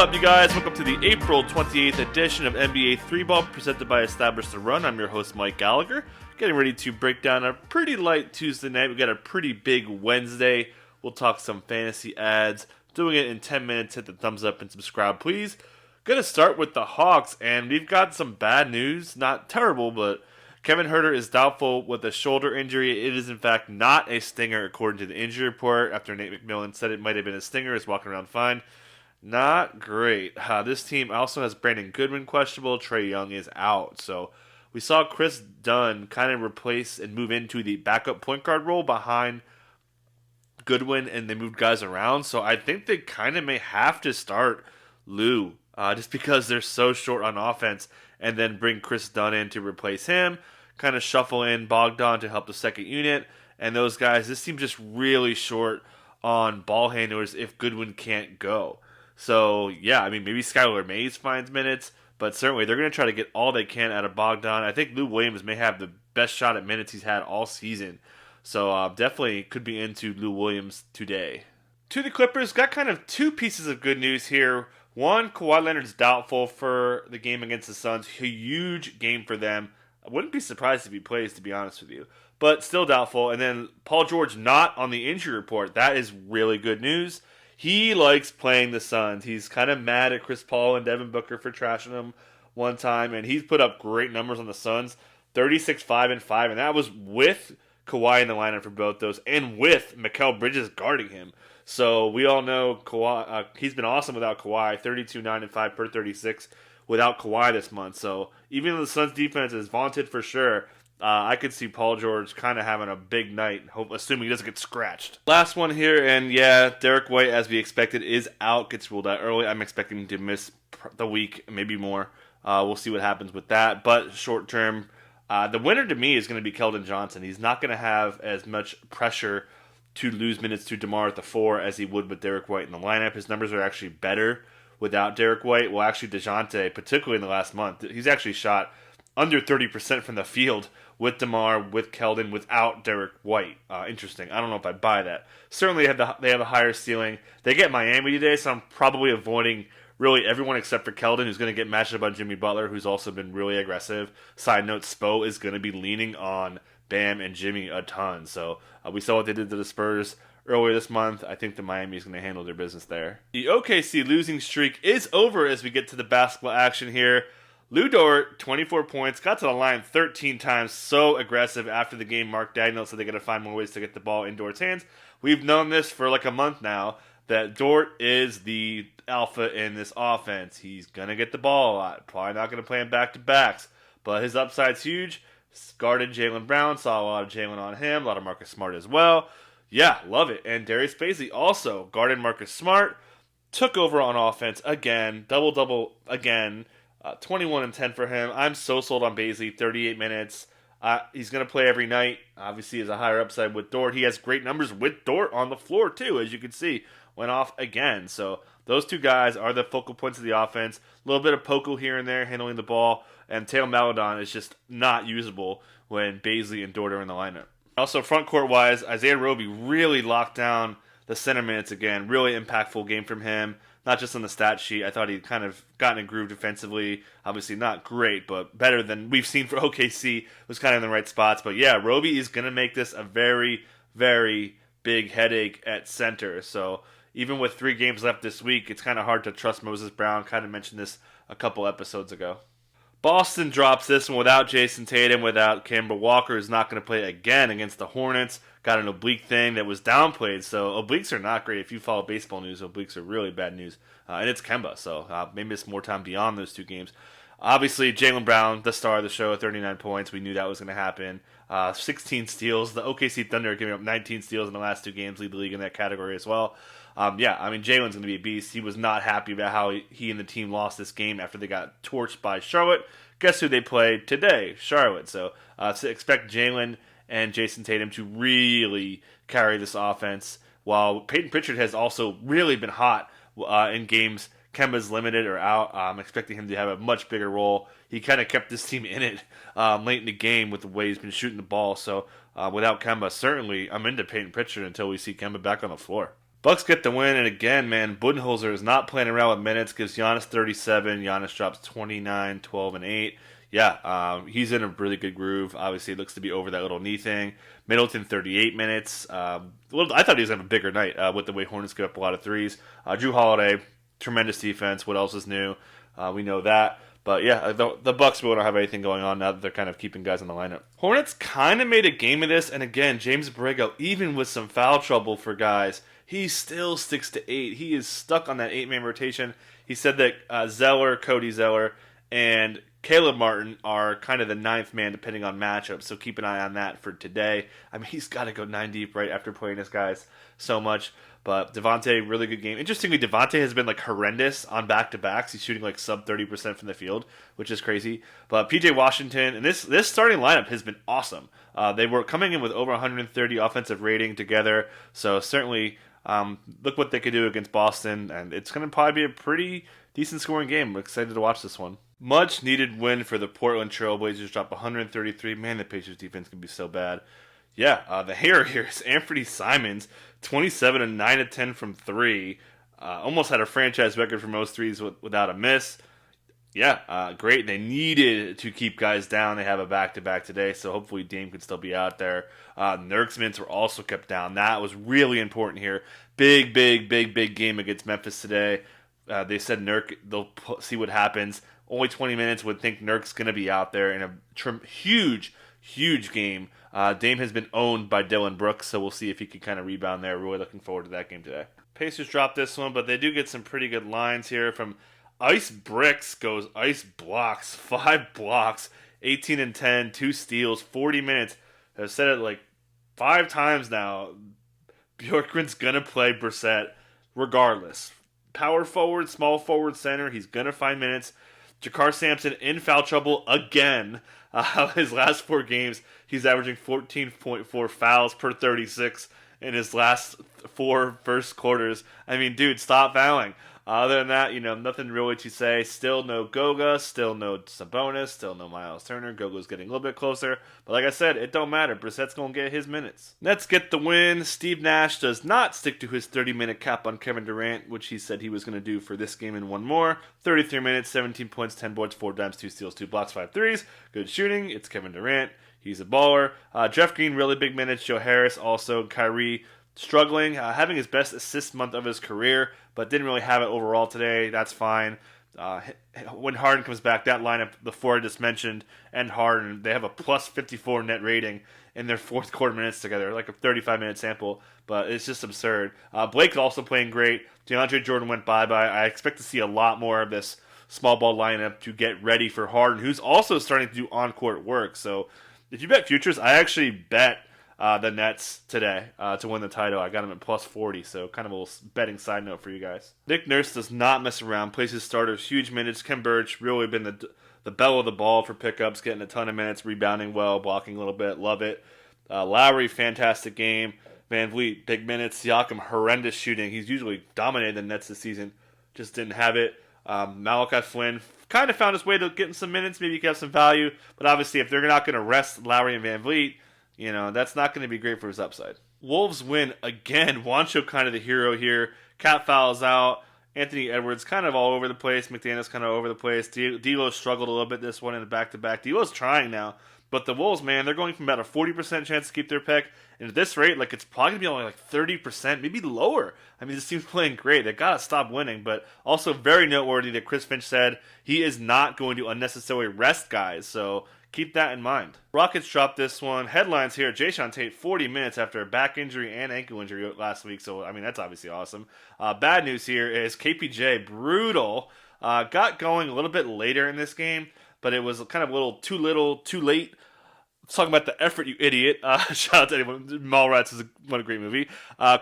up, you guys? Welcome to the April 28th edition of NBA 3-Ball presented by Establish the Run. I'm your host, Mike Gallagher, getting ready to break down a pretty light Tuesday night. We've got a pretty big Wednesday. We'll talk some fantasy ads. Doing it in 10 minutes. Hit the thumbs up and subscribe, please. Going to start with the Hawks, and we've got some bad news. Not terrible, but Kevin Huerter is doubtful with a shoulder injury. It is, in fact, not a stinger, according to the injury report. After Nate McMillan said it might have been a stinger, he's walking around fine. Not great. This team also has Brandon Goodwin questionable. Trae Young is out. So we saw Chris Dunn kind of replace and move into the backup point guard role behind Goodwin, and they moved guys around. So I think they kind of may have to start Lou just because they're so short on offense, and then bring Chris Dunn in to replace him, kind of shuffle in Bogdan to help the second unit. And those guys, this team's just really short on ball handlers if Goodwin can't go. So, yeah, I mean, maybe Skylar Mays finds minutes, but certainly they're going to try to get all they can out of Bogdan. I think Lou Williams may have the best shot at minutes he's had all season. So, definitely could be into Lou Williams today. To the Clippers, got kind of two pieces of good news here. One, Kawhi Leonard's doubtful for the game against the Suns. A huge game for them. I wouldn't be surprised if he plays, to be honest with you. But still doubtful. And then Paul George not on the injury report. That is really good news. He likes playing the Suns. He's kind of mad at Chris Paul and Devin Booker for trashing him one time, and he's put up great numbers on the Suns, 36, 5, and 5, and that was with Kawhi in the lineup for both those, and with Mikal Bridges guarding him. So we all know Kawhi. He's been awesome without Kawhi, 32, 9, and 5 per 36 without Kawhi this month. So even though the Suns' defense is vaunted for sure, I could see Paul George kind of having a big night, assuming he doesn't get scratched. Last one here, and yeah, Derrick White, as we expected, is out, gets ruled out early. I'm expecting him to miss the week, maybe more. We'll see what happens with that. But short term, the winner to me is going to be Keldon Johnson. He's not going to have as much pressure to lose minutes to DeMar at the 4 as he would with Derrick White in the lineup. His numbers are actually better without Derrick White. Well, actually, DeJounte, particularly in the last month, he's actually shot under 30% from the field with DeMar, with Keldon, without Derrick White. Interesting. I don't know if I buy that. Certainly they have a higher ceiling. They get Miami today, so I'm probably avoiding really everyone except for Keldon, who's going to get matched up on Jimmy Butler, who's also been really aggressive. Side note, Spo is going to be leaning on Bam and Jimmy a ton. So we saw what they did to the Spurs earlier this month. I think the Miami is going to handle their business there. The OKC losing streak is over as we get to the basketball action here. Lou Dort, 24 points, got to the line 13 times, so aggressive after the game. Mark Dagnall said they got to find more ways to get the ball in Dort's hands. We've known this for like a month now, that Dort is the alpha in this offense. He's going to get the ball a lot. Probably not going to play him back-to-backs, but his upside's huge. Guarded Jaylen Brown, saw a lot of Jaylen on him, a lot of Marcus Smart as well. Yeah, love it. And Darius Bazley also guarded Marcus Smart, took over on offense again, double-double again. 21 and 10 for him. I'm so sold on Bazley. 38 minutes. He's going to play every night. Obviously, he has a higher upside with Dort. He has great numbers with Dort on the floor, too, as you can see. Went off again. So those two guys are the focal points of the offense. A little bit of Poku here and there handling the ball. And Teo Maledon is just not usable when Bazley and Dort are in the lineup. Also, front court-wise, Isaiah Roby really locked down the center minutes again. Really impactful game from him. Not just on the stat sheet. I thought he'd kind of gotten a groove defensively. Obviously not great, but better than we've seen for OKC. Was kind of in the right spots. But yeah, Roby is going to make this a very, very big headache at center. So even with 3 games left this week, it's kind of hard to trust Moses Brown. Kind of mentioned this a couple episodes ago. Boston drops this one without Jason Tatum, without Kemba Walker, is not going to play again against the Hornets. Got an oblique thing that was downplayed, so obliques are not great. If you follow baseball news, obliques are really bad news. And it's Kemba, so maybe it's more time beyond those 2 games. Obviously, Jaylen Brown, the star of the show, 39 points. We knew that was going to happen. 16 steals. The OKC Thunder are giving up 19 steals in the last 2 games, lead the league in that category as well. Jalen's going to be a beast. He was not happy about how he and the team lost this game after they got torched by Charlotte. Guess who they played today? Charlotte. So expect Jalen and Jason Tatum to really carry this offense, while Peyton Pritchard has also really been hot in games. Kemba's limited or out. I'm expecting him to have a much bigger role. He kind of kept this team in it late in the game with the way he's been shooting the ball. So without Kemba, certainly I'm into Peyton Pritchard until we see Kemba back on the floor. Bucks get the win, and again, man, Budenholzer is not playing around with minutes. Gives Giannis 37. Giannis drops 29, 12, and 8. Yeah, he's in a really good groove. Obviously, it looks to be over that little knee thing. Middleton, 38 minutes. I thought he was going to have a bigger night with the way Hornets give up a lot of threes. Drew Holiday, tremendous defense. What else is new? We know that. But yeah, the Bucks really don't have anything going on now that they're kind of keeping guys in the lineup. Hornets kind of made a game of this, and again, James Borrego, even with some foul trouble for guys, he still sticks to 8. He is stuck on that 8-man rotation. He said that Zeller, Cody Zeller, and Caleb Martin are kind of the 9th man depending on matchups, so keep an eye on that for today. I mean, he's got to go 9 deep right after playing this guys so much. But Devontae, really good game. Interestingly, Devontae has been like horrendous on back-to-backs. He's shooting like sub 30% from the field, which is crazy. But PJ Washington, and this starting lineup has been awesome. They were coming in with over 130 offensive rating together, so certainly look what they could do against Boston, and it's going to probably be a pretty decent scoring game. I'm excited to watch this one. Much needed win for the Portland Trailblazers. Dropped 133. Man, the Pacers defense can be so bad. Yeah, the hair here is Anthony Simons, 27 and 9 of 10 from 3. Almost had a franchise record for most threes without a miss. Yeah, great. They needed to keep guys down. They have a back-to-back today, so hopefully Dame can still be out there. Nurk's minutes were also kept down. That was really important here. Big game against Memphis today. They said Nurk, they'll see what happens. Only 20 minutes, would think Nurk's going to be out there in a huge game. Dame has been owned by Dylan Brooks, so we'll see if he can kind of rebound there. Really looking forward to that game today. Pacers dropped this one, but they do get some pretty good lines here from Ice Bricks goes Ice Blocks, 5 blocks, 18 and 10, 2 steals, 40 minutes. I've said it like 5 times now. Bjorkgren's going to play Brissett regardless. Power forward, small forward, center, he's going to find minutes. Jakar Sampson in foul trouble again. His last 4 games, he's averaging 14.4 fouls per 36 in his last 4 first quarters. I mean, dude, stop fouling. Other than that, nothing really to say. Still no Goga, still no Sabonis, still no Miles Turner. Goga's getting a little bit closer. But like I said, it don't matter. Brissett's going to get his minutes. Nets get the win. Steve Nash does not stick to his 30-minute cap on Kevin Durant, which he said he was going to do for this game and one more. 33 minutes, 17 points, 10 boards, 4 dimes, 2 steals, 2 blocks, 5 threes. Good shooting. It's Kevin Durant. He's a baller. Jeff Green, really big minutes. Joe Harris, also. Kyrie, struggling, having his best assist month of his career, but didn't really have it overall today. That's fine. When Harden comes back, that lineup, the 4 I just mentioned, and Harden, they have a plus 54 net rating in their fourth quarter minutes together, like a 35-minute sample, but it's just absurd. Blake's also playing great. DeAndre Jordan went bye-bye. I expect to see a lot more of this small ball lineup to get ready for Harden, who's also starting to do on-court work. So if you bet futures, I actually bet the Nets today to win the title. I got them at plus 40, so kind of a little betting side note for you guys. Nick Nurse does not mess around, plays his starters huge minutes. Kem Birch really been the bell of the ball for pickups, getting a ton of minutes, rebounding well, blocking a little bit, love it. Lowry, fantastic game. Van Vliet, big minutes. Siakam, horrendous shooting. He's usually dominated the Nets this season, just didn't have it. Malachi Flynn kind of found his way to getting some minutes, maybe he could have some value, but obviously if they're not going to rest Lowry and Van Vliet, that's not going to be great for his upside. Wolves win again. Juancho kind of the hero here. Cat fouls out. Anthony Edwards kind of all over the place. McDaniels kind of all over the place. D'Lo struggled a little bit this one in the back-to-back. D'Lo's trying now. But the Wolves, man, they're going from about a 40% chance to keep their pick. And at this rate, it's probably going to be only 30%, maybe lower. I mean, this team's playing great. They got to stop winning. But also very noteworthy that Chris Finch said he is not going to unnecessarily rest guys. So keep that in mind. Rockets dropped this one. Headlines here. Jayshawn Tate, 40 minutes after a back injury and ankle injury last week. So, I mean, that's obviously awesome. Bad news here is KPJ, brutal. Got going a little bit later in this game, but it was kind of a little too late. Let's talk about the effort, you idiot. Shout out to anyone. Mallrats is one great movie.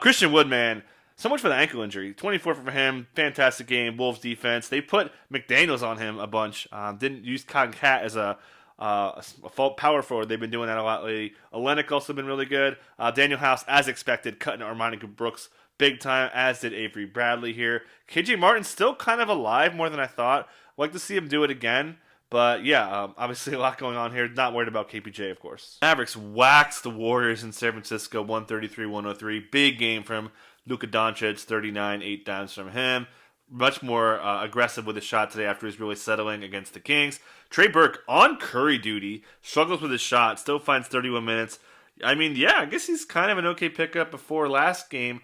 Christian Wood, man. So much for the ankle injury. 24 for him. Fantastic game. Wolves defense. They put McDaniels on him a bunch. Didn't use Cotton Cat as a power forward. They've been doing that a lot lately. Olenek also been really good. Daniel House, as expected, cutting Armani Brooks big time, as did Avery Bradley here. KJ Martin's still kind of alive more than I thought. I'd like to see him do it again. But yeah, obviously a lot going on here. Not worried about KPJ, of course. Mavericks waxed the Warriors in San Francisco, 133-103. Big game from Luka Doncic, 39, 8 downs from him. Much more aggressive with his shot today after he's really settling against the Kings. Trey Burke on Curry duty, struggles with his shot, still finds 31 minutes. I mean, yeah, I guess he's kind of an okay pickup. Before last game,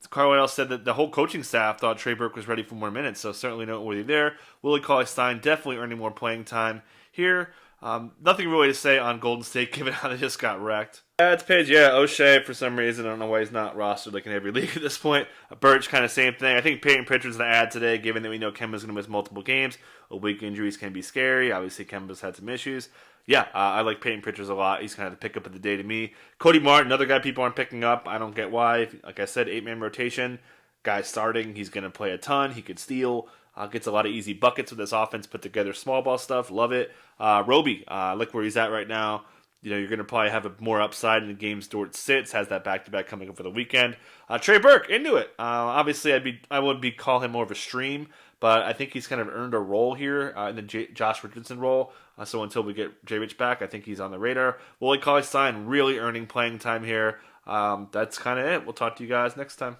Carlisle said that the whole coaching staff thought Trey Burke was ready for more minutes, so certainly noteworthy there. Willie Cauley-Stein definitely earning more playing time here. Nothing really to say on Golden State, given how they just got wrecked. It's Page, yeah. O'Shea, for some reason, I don't know why he's not rostered like in every league at this point. Birch, kind of same thing. I think Peyton Pritchard's the add today, given that we know Kemba's going to miss multiple games. Weak injuries can be scary. Obviously, Kemba's had some issues. Yeah, I like Peyton Pritchard a lot. He's kind of the pickup of the day to me. Cody Martin, another guy people aren't picking up. I don't get why. Like I said, 8-man rotation. Guy starting. He's going to play a ton. He could steal. Gets a lot of easy buckets with this offense put together. Small ball stuff. Love it. Roby, look where he's at right now. You know, you're going to probably have more upside in the games Dort sits. Has that back-to-back coming up for the weekend. Trey Burke, into it. Obviously, I would call him more of a stream, but I think he's kind of earned a role here in the Josh Richardson role. So until we get J. Rich back, I think he's on the radar. Willie Cauley-Stein really earning playing time here. That's kind of it. We'll talk to you guys next time.